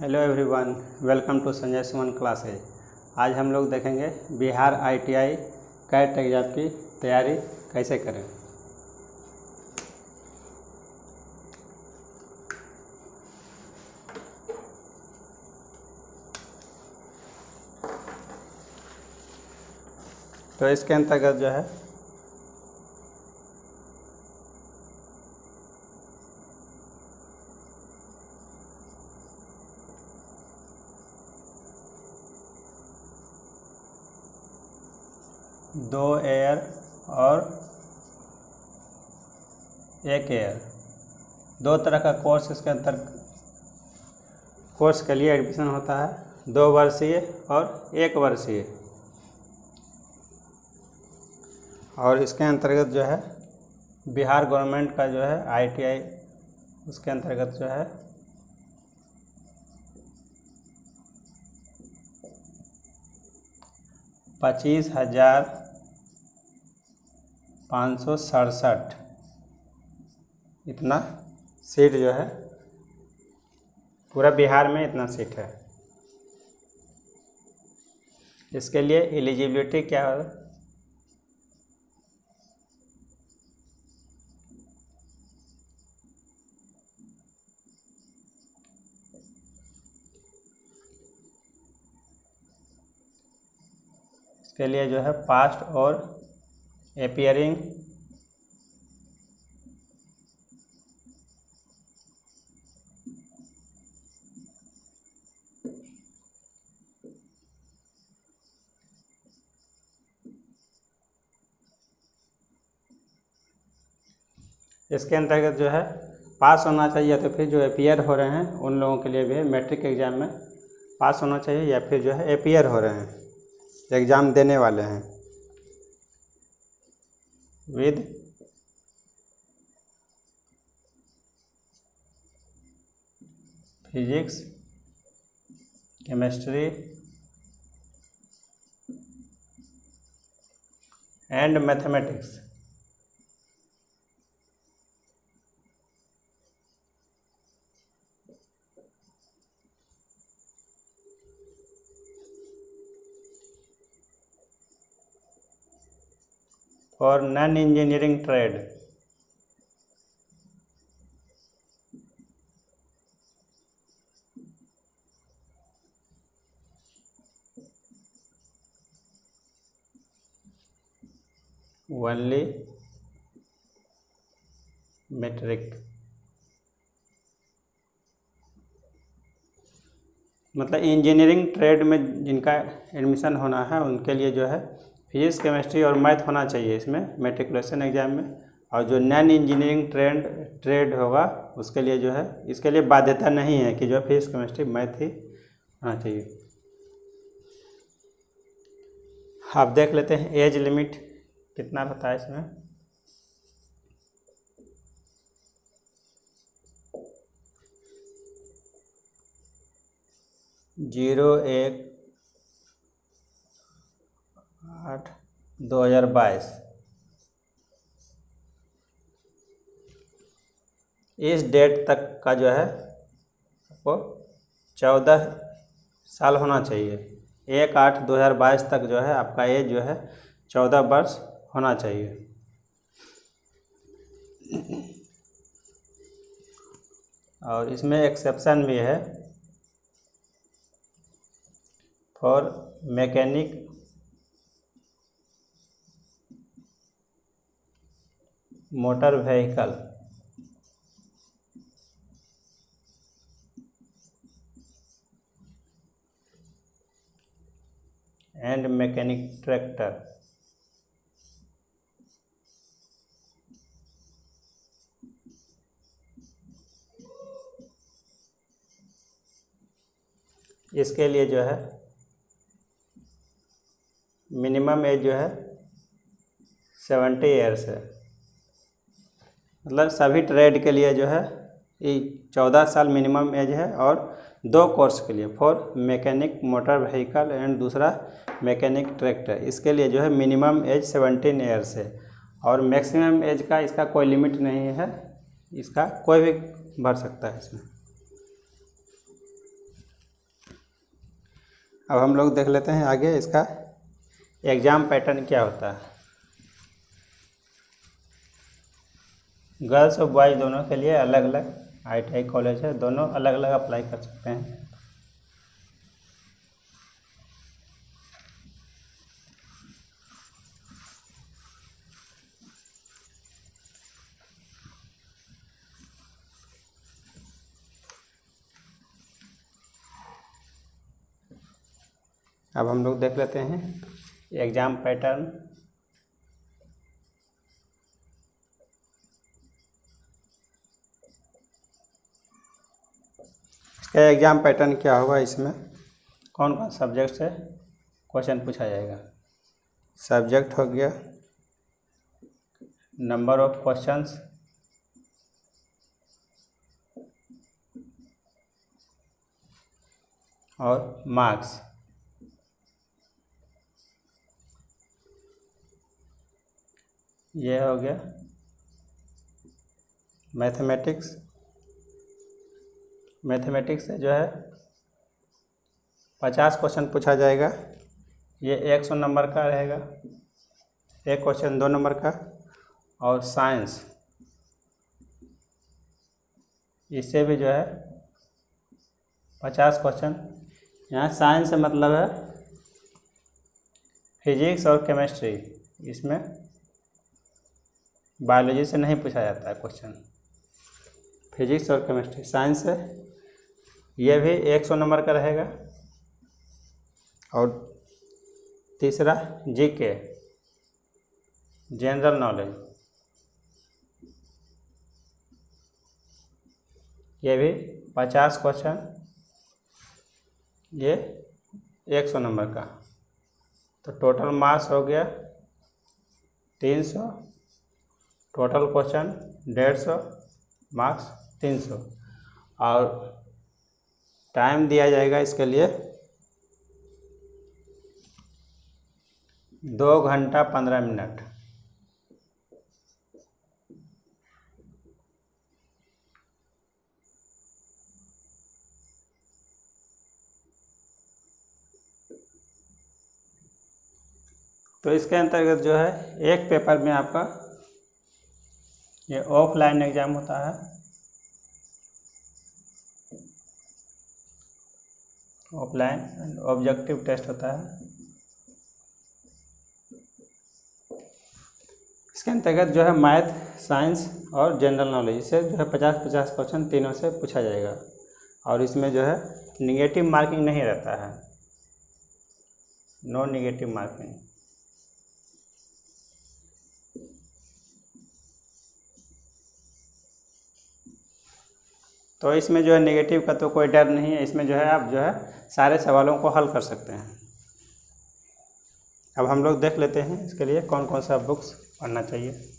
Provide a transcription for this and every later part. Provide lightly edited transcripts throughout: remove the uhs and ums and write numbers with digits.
Hello everyone, welcome to Sanjay Suman classes. आज हम लोग देखेंगे बिहार ITI कैट एग्ज़ाम की तैयारी कैसे करें। तो इसके अंतर्गत जो है दो एयर और एक एयर, दो तरह का कोर्स इसके अंतर कोर्स के लिए एडमिशन होता है, 2 वर्षीय और 1 वर्षीय। और इसके अंतर्गत जो है बिहार गवर्नमेंट का जो है ITI, उसके अंतर्गत जो है 25,567 इतना सीट जो है, पूरा बिहार में इतना सीट है। इसके लिए एलिजिबिलिटी क्या है? इसके लिए जो है पास्ट और अपीयरिंग इसके अंतर्गत जो है पास होना चाहिए, तो फिर जो अपीयर हो रहे हैं उन लोगों के लिए भी है मैट्रिक एग्ज़ाम में पास होना चाहिए, या फिर जो है अपीयर हो रहे हैं, एग्ज़ाम देने वाले हैं with physics, chemistry and mathematics. और non engineering trade only matric, मतलब इंजीनियरिंग ट्रेड में जिनका एडमिशन होना है उनके लिए जो है फिजिक्स, केमिस्ट्री और मैथ होना चाहिए इसमें मैट्रिकुलेशन एग्ज़ाम में। और जो नॉन इंजीनियरिंग ट्रेड होगा उसके लिए जो है, इसके लिए बाध्यता नहीं है कि जो फिजिक्स, केमिस्ट्री, मैथ ही होना चाहिए। आप देख लेते हैं एज लिमिट कितना रहता है इसमें। जीरो 1/8/2022 इस डेट तक का जो है वो 14 साल होना चाहिए। 1/8/2022 तक जो है आपका एज जो है 14 वर्ष होना चाहिए। और इसमें एक्सेप्शन भी है for mechanic motor vehicle and mechanic tractor. इसके लिए जो है मिनिमम एज जो है 70 ईयर्स है, मतलब सभी ट्रेड के लिए जो है 14 साल मिनिमम एज है। और 2 कोर्स के लिए, for mechanic motor vehicle and दूसरा मैकेनिक ट्रैक्टर, इसके लिए जो है मिनिमम एज 17 ईयर्स है। और मैक्सिमम एज का इसका कोई लिमिट नहीं है, इसका कोई भी भर सकता है इसमें। अब हम लोग देख लेते हैं आगे इसका एग्ज़ाम पैटर्न क्या होता है। गर्ल्स और बॉयज़ दोनों के लिए अलग अलग ITI कॉलेज है, दोनों अलग अलग अप्लाई कर सकते हैं। अब हम लोग देख लेते हैं एग्ज़ाम पैटर्न। इसका एग्ज़ाम पैटर्न क्या होगा, इसमें कौन कौन सब्जेक्ट से क्वेश्चन पूछा जाएगा। सब्जेक्ट हो गया, नंबर ऑफ क्वेश्चंस, और मार्क्स। ये हो गया मैथमेटिक्स। मैथमेटिक्स से जो है 50 क्वेश्चन पूछा जाएगा। ये 100 नंबर का रहेगा, एक क्वेश्चन 2 नंबर का। और साइंस, इससे भी जो है 50 क्वेश्चन। यहाँ साइंस से मतलब है फिजिक्स और केमिस्ट्री, इसमें बायोलॉजी से नहीं पूछा जाता है क्वेश्चन। फिजिक्स और केमिस्ट्री साइंस है, ये भी 100 नंबर का रहेगा। और तीसरा GK जनरल नॉलेज, ये भी 50 क्वेश्चन, ये 100 नंबर का। तो टोटल मार्क्स हो गया 300, टोटल क्वेश्चन 150, मार्क्स 300। और टाइम दिया जाएगा इसके लिए 2 घंटा 15 मिनट। तो इसके अंतर्गत जो है एक पेपर में आपका ये ऑफलाइन एग्ज़ाम होता है। ऑफलाइन ऑब्जेक्टिव टेस्ट होता है। इसके अंतर्गत जो है मैथ, साइंस और जनरल नॉलेज से जो है 50-50 क्वेश्चन तीनों से पूछा जाएगा। और इसमें जो है निगेटिव मार्किंग नहीं रहता है, नो निगेटिव मार्किंग। तो इसमें जो है नेगेटिव का तो कोई डर नहीं है, इसमें जो है आप जो है सारे सवालों को हल कर सकते हैं। अब हम लोग देख लेते हैं इसके लिए कौन कौन सा बुक्स पढ़ना चाहिए।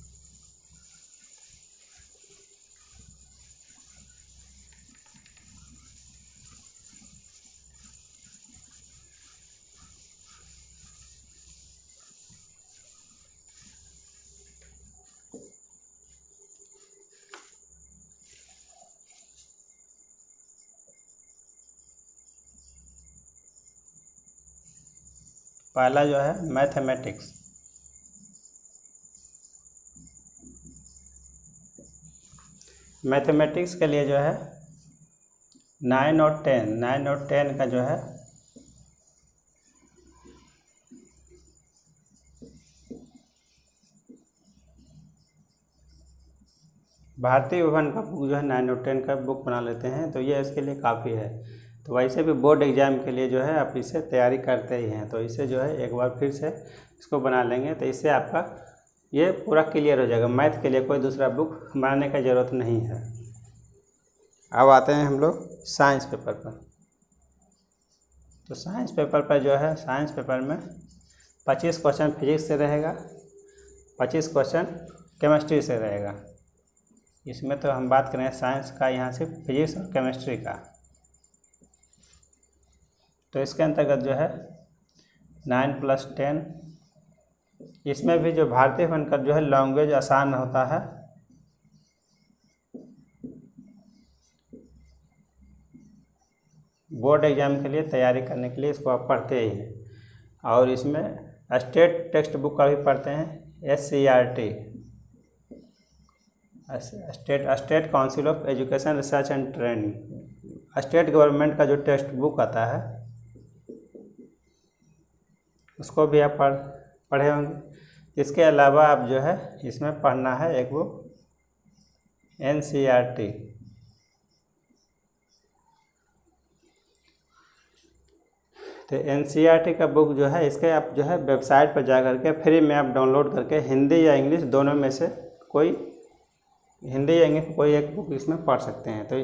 पहला जो है मैथमेटिक्स। मैथमेटिक्स के लिए जो है 9 और 10 का जो है भारतीय भवन का बुक जो है 9 और 10 का बुक बना लेते हैं, तो ये इसके लिए काफ़ी है। तो वैसे भी बोर्ड एग्ज़ाम के लिए जो है आप इससे तैयारी करते ही हैं, तो इसे जो है एक बार फिर से इसको बना लेंगे तो इससे आपका ये पूरा क्लियर हो जाएगा। मैथ के लिए कोई दूसरा बुक बनाने का ज़रूरत नहीं है। अब आते हैं हम लोग साइंस पेपर पर। तो साइंस पेपर पर जो है साइंस पेपर में 25 क्वेश्चन फिजिक्स से रहेगा, 25 क्वेश्चन केमिस्ट्री से रहेगा। इसमें तो हम बात करें साइंस का, यहाँ से फिजिक्स और केमिस्ट्री का। तो इसके अंतर्गत जो है 9 + 10, इसमें भी जो भारतीय भवन का जो है लैंग्वेज आसान होता है। बोर्ड एग्ज़ाम के लिए तैयारी करने के लिए इसको आप पढ़ते ही हैं। और इसमें स्टेट टेक्स्ट बुक का भी पढ़ते हैं, SCRT, state council of education research and training, state government का जो टेक्स्ट बुक आता है उसको भी आप पढ़े होंगे। इसके अलावा आप जो है इसमें पढ़ना है एक बुक NCERT। तो NCERT का बुक जो है इसके आप जो है वेबसाइट पर जा करके फ्री में आप डाउनलोड करके हिंदी या इंग्लिश दोनों में से कोई एक बुक इसमें पढ़ सकते हैं। तो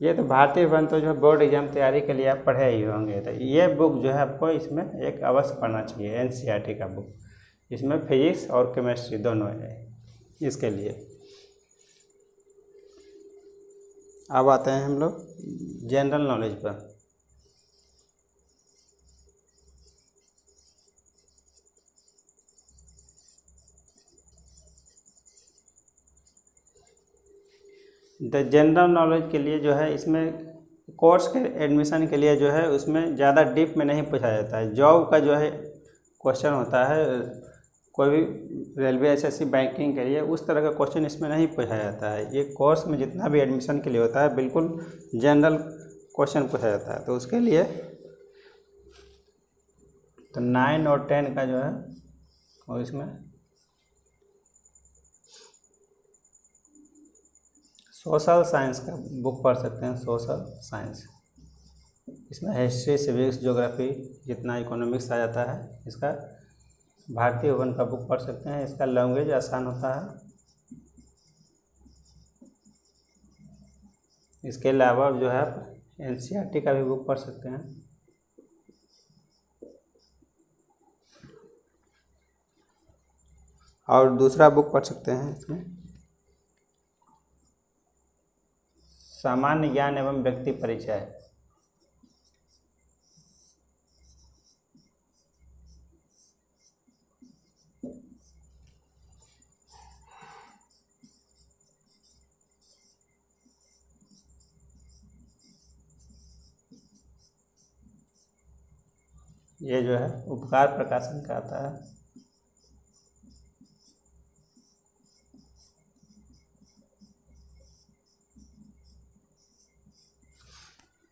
ये तो भारतीय वन तो जो है बोर्ड एग्जाम तैयारी के लिए आप पढ़े ही होंगे। तो ये बुक जो है आपको इसमें एक अवश्य पढ़ना चाहिए, NCERT का बुक। इसमें फिजिक्स और केमिस्ट्री दोनों है इसके लिए। अब आते हैं हम लोग जनरल नॉलेज पर। द जनरल नॉलेज के लिए जो है इसमें कोर्स के एडमिशन के लिए जो है उसमें ज़्यादा डीप में नहीं पूछा जाता है। जॉब का जो है क्वेश्चन होता है, कोई भी रेलवे, SSC, बैंकिंग के लिए उस तरह का क्वेश्चन इसमें नहीं पूछा जाता है। ये कोर्स में जितना भी एडमिशन के लिए होता है बिल्कुल जनरल क्वेश्चन पूछा जाता है। तो उसके लिए तो 9 और 10 का जो है और इसमें सोशल साइंस का बुक पढ़ सकते हैं। सोशल साइंस इसमें हिस्ट्री, सिविक्स, ज्योग्राफी, जितना इकोनॉमिक्स आ जाता है इसका भारतीय वन का बुक पढ़ सकते हैं। इसका लैंग्वेज आसान होता है। इसके अलावा जो है NCERT का भी बुक पढ़ सकते हैं। और दूसरा बुक पढ़ सकते हैं इसमें सामान्य ज्ञान एवं व्यक्ति परिचय। ये जो है उपकार प्रकाशन का आता है।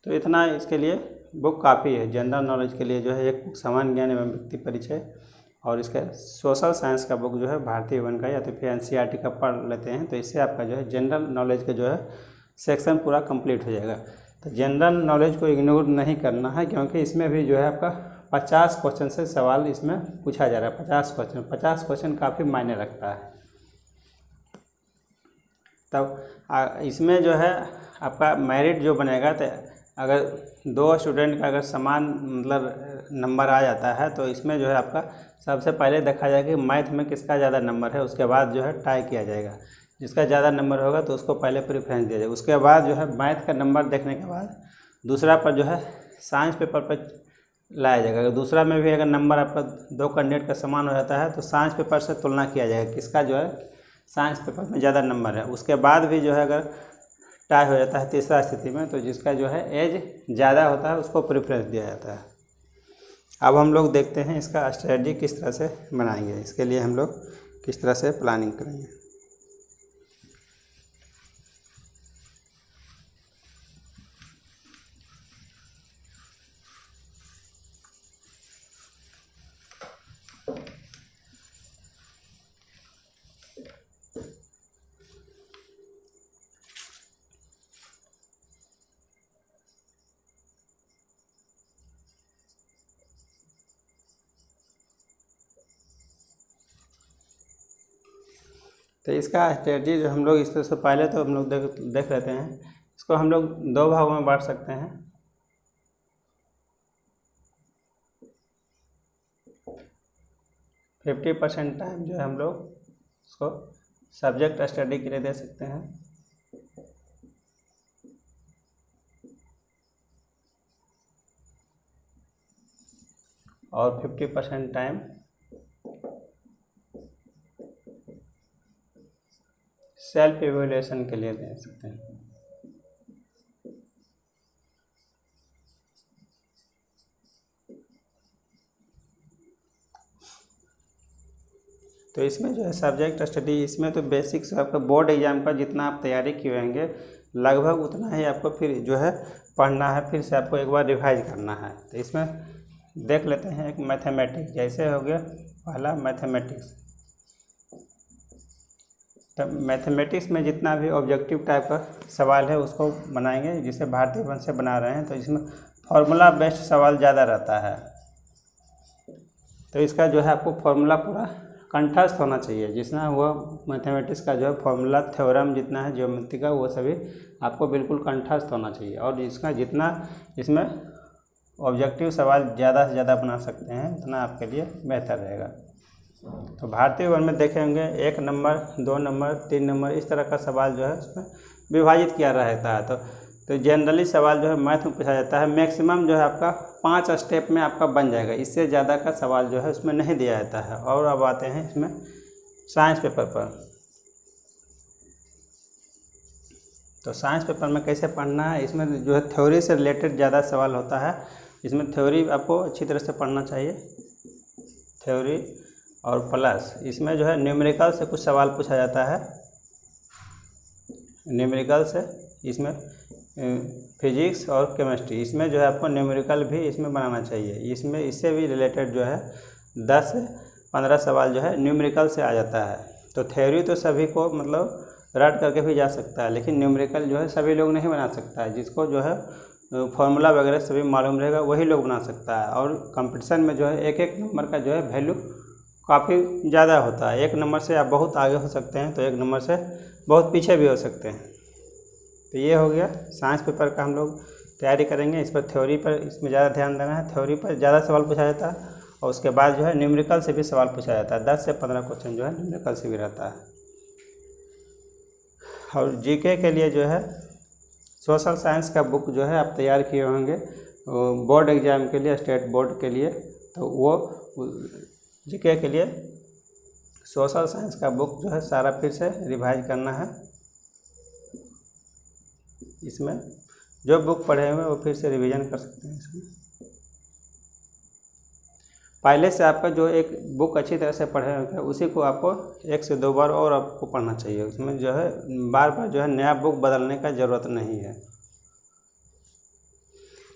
तो इतना इसके लिए बुक काफ़ी है। जनरल नॉलेज के लिए जो है एक बुक सामान्य ज्ञान एवं व्यक्ति परिचय, और इसका सोशल साइंस का बुक जो है भारतीय वन का या तो फिर NCERT का पढ़ लेते हैं। तो इससे आपका जो है जनरल नॉलेज का जो है सेक्शन पूरा कंप्लीट हो जाएगा। तो जनरल नॉलेज को इग्नोर नहीं करना है, क्योंकि इसमें भी जो है आपका 50 क्वेश्चन से सवाल इसमें पूछा जा रहा है। 50 क्वेश्चन काफ़ी मायने रखता है। तब इसमें जो है आपका मेरिट जो बनेगा, तो अगर 2 स्टूडेंट का अगर समान मतलब नंबर आ जाता है तो इसमें जो है आपका सबसे पहले देखा जाएगा कि मैथ में किसका ज़्यादा नंबर है। उसके बाद जो है टाई किया जाएगा। जिसका ज़्यादा नंबर होगा तो उसको पहले प्रेफरेंस दिया जाएगा। उसके बाद जो है मैथ का नंबर देखने के बाद दूसरा पर जो है साइंस पेपर पर लाया जाएगा। अगर दूसरा में भी अगर नंबर आपका 2 कैंडिडेट का समान हो जाता है तो साइंस पेपर से तुलना किया जाएगा किसका जो है साइंस पेपर में ज़्यादा नंबर है। उसके बाद भी जो है अगर टाई हो जाता है तीसरा स्थिति में, तो जिसका जो है एज ज़्यादा होता है उसको प्रेफरेंस दिया जाता है। अब हम लोग देखते हैं इसका स्ट्रेटजी किस तरह से बनाएंगे। इसके लिए हम लोग किस तरह से प्लानिंग करेंगे। तो इसका स्ट्रेटजी जो हम लोग इससे पहले तो हम लोग देख लेते हैं। इसको हम लोग 2 भागों में बांट सकते हैं। फिफ्टी % टाइम जो है हम लोग इसको सब्जेक्ट स्टडी के लिए दे सकते हैं, और 50% टाइम सेल्फ इवैल्यूएशन के लिए दे सकते हैं। तो इसमें जो है सब्जेक्ट स्टडी, इसमें तो बेसिक्स आपका बोर्ड एग्जाम का जितना आप तैयारी किए होंगे लगभग उतना ही आपको फिर जो है पढ़ना है, फिर से आपको एक बार रिवाइज करना है। तो इसमें देख लेते हैं एक मैथमेटिक्स, जैसे हो गया पहला मैथमेटिक्स। तो मैथमेटिक्स में जितना भी ऑब्जेक्टिव टाइप का सवाल है उसको बनाएंगे, जिसे भारतीय वन से बना रहे हैं, तो इसमें फॉर्मूला बेस्ड सवाल ज़्यादा रहता है। तो इसका जो है आपको फॉर्मूला पूरा कंठस्थ होना चाहिए, जितना हुआ मैथमेटिक्स का जो है फॉर्मूला थ्योरम जितना है ज्योमेट्री का वो सभी आपको बिल्कुल कंठस्थ होना चाहिए। और इसका जितना इसमें ऑब्जेक्टिव सवाल ज़्यादा से ज़्यादा बना सकते हैं उतना आपके लिए बेहतर रहेगा। तो भारतीय वन में देखे होंगे 1 नंबर 2 नंबर 3 नंबर इस तरह का सवाल जो है उसमें विभाजित किया रहता है। तो जनरली सवाल जो है मैथ में पूछा जाता है, मैक्सिमम जो है आपका 5 स्टेप में आपका बन जाएगा, इससे ज़्यादा का सवाल जो है उसमें नहीं दिया जाता है। और अब आते हैं इसमें साइंस पेपर पर। तो साइंस पेपर में कैसे पढ़ना है, इसमें जो है थ्योरी से रिलेटेड ज़्यादा सवाल होता है। इसमें थ्योरी आपको अच्छी तरह से पढ़ना चाहिए, थ्योरी और प्लस इसमें जो है न्यूमेरिकल से कुछ सवाल पूछा जाता है, न्यूमेरिकल से इसमें फिजिक्स और केमिस्ट्री, इसमें जो है आपको न्यूमेरिकल भी इसमें बनाना चाहिए। इसमें इससे भी रिलेटेड जो है 10 से 15 सवाल जो है न्यूमेरिकल से आ जाता है। तो थ्योरी तो सभी को मतलब रट करके भी जा सकता है, लेकिन न्यूमेरिकल जो है सभी लोग नहीं बना सकता है। जिसको जो है फॉर्मूला वगैरह सभी मालूम रहेगा वही लोग बना सकता है। और कंपटीशन में जो है एक एक नंबर का जो है वैल्यू काफ़ी ज़्यादा होता है। 1 नंबर से आप बहुत आगे हो सकते हैं, तो 1 नंबर से बहुत पीछे भी हो सकते हैं। तो ये हो गया साइंस पेपर का हम लोग तैयारी करेंगे। इस पर थ्योरी पर इसमें ज़्यादा ध्यान देना है, थ्योरी पर ज़्यादा सवाल पूछा जाता है। और उसके बाद जो है न्यूमेरिकल से भी सवाल पूछा जाता है, 10 से 15 क्वेश्चन जो है न्यूमेरिकल से भी रहता है। और जीके के लिए जो है सोशल साइंस का बुक जो है आप तैयार किए होंगे बोर्ड एग्ज़ाम के लिए, स्टेट बोर्ड के लिए। तो वो जीके के लिए सोशल साइंस का बुक जो है सारा फिर से रिवाइज करना है। इसमें जो बुक पढ़े हुए वो फिर से रिवीजन कर सकते हैं। इसमें पहले से आपका जो एक बुक अच्छी तरह से पढ़े हुए उसी को आपको 1 से 2 बार और आपको पढ़ना चाहिए। उसमें जो है बार बार जो है नया बुक बदलने का ज़रूरत नहीं है।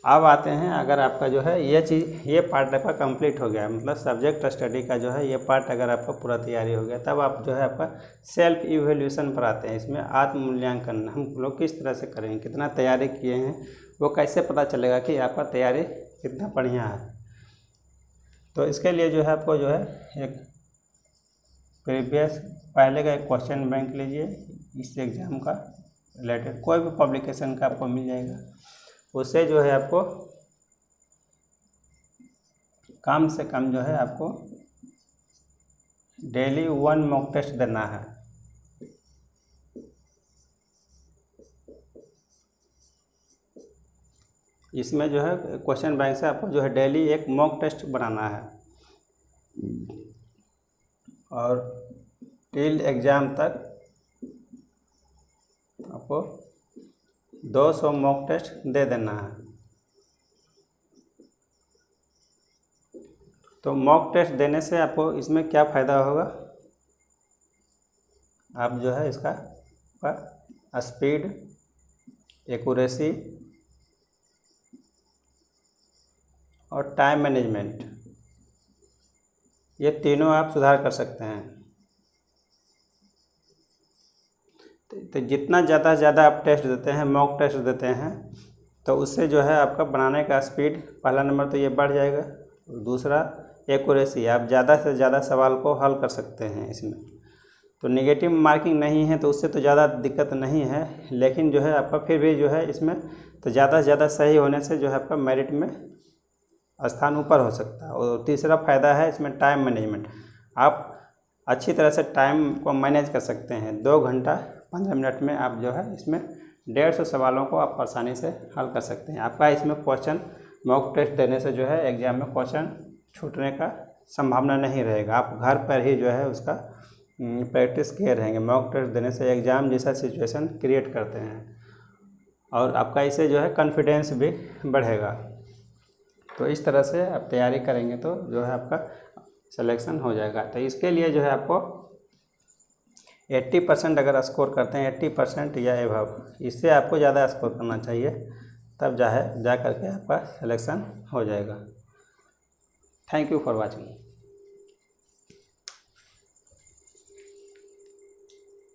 अब आते हैं, अगर आपका जो है ये पार्ट आपका कंप्लीट हो गया, मतलब सब्जेक्ट स्टडी का जो है ये पार्ट अगर आपका पूरा तैयारी हो गया, तब आप जो है आपका सेल्फ इवैल्यूएशन पर आते हैं। इसमें आत्म मूल्यांकन हम लोग किस तरह से करेंगे, कितना तैयारी किए हैं, वो कैसे पता चलेगा कि आपका तैयारी कितना बढ़िया है। तो इसके लिए जो है आपको जो है एक प्रीवियस पहले का एक क्वेश्चन बैंक लीजिए, इस एग्ज़ाम का रिलेटेड कोई भी पब्लिकेशन का आपको मिल जाएगा। उससे जो है आपको कम से कम जो है आपको डेली 1 मॉक टेस्ट देना है। इसमें जो है क्वेश्चन बैंक से आपको जो है डेली एक मॉक टेस्ट बनाना है और टिल एग्ज़ाम तक आपको 200 मॉक टेस्ट दे देना है। तो मॉक टेस्ट देने से आपको इसमें क्या फ़ायदा होगा, आप जो है इसका स्पीड, एक्यूरेसी और टाइम मैनेजमेंट, ये तीनों आप सुधार कर सकते हैं। तो जितना ज़्यादा से ज़्यादा आप टेस्ट देते हैं, मॉक टेस्ट देते हैं, तो उससे जो है आपका बनाने का स्पीड, पहला नंबर तो ये बढ़ जाएगा। दूसरा एक्यूरेसी, आप ज़्यादा से ज़्यादा सवाल को हल कर सकते हैं इसमें। तो नेगेटिव मार्किंग नहीं है तो उससे तो ज़्यादा दिक्कत नहीं है, लेकिन जो है आपका फिर भी जो है इसमें तो ज़्यादा से ज़्यादा सही होने से जो है आपका मेरिट में स्थान ऊपर हो सकता है। और तीसरा फ़ायदा है इसमें टाइम मैनेजमेंट, आप अच्छी तरह से टाइम को मैनेज कर सकते हैं। 2 घंटा 15 मिनट में आप जो है इसमें 150 सवालों को आप आसानी से हल कर सकते हैं। आपका इसमें क्वेश्चन मॉक टेस्ट देने से जो है एग्ज़ाम में क्वेश्चन छूटने का संभावना नहीं रहेगा। आप घर पर ही जो है उसका प्रैक्टिस किए रहेंगे। मॉक टेस्ट देने से एग्ज़ाम जैसा सिचुएशन क्रिएट करते हैं और आपका इससे जो है कॉन्फिडेंस भी बढ़ेगा। तो इस तरह से आप तैयारी करेंगे तो जो है आपका सिलेक्शन हो जाएगा। तो इसके लिए जो है आपको 80% अगर स्कोर करते हैं, 80% या एबव, इससे आपको ज़्यादा स्कोर करना चाहिए, तब जा करके आपका सिलेक्शन हो जाएगा। Thank you for watching.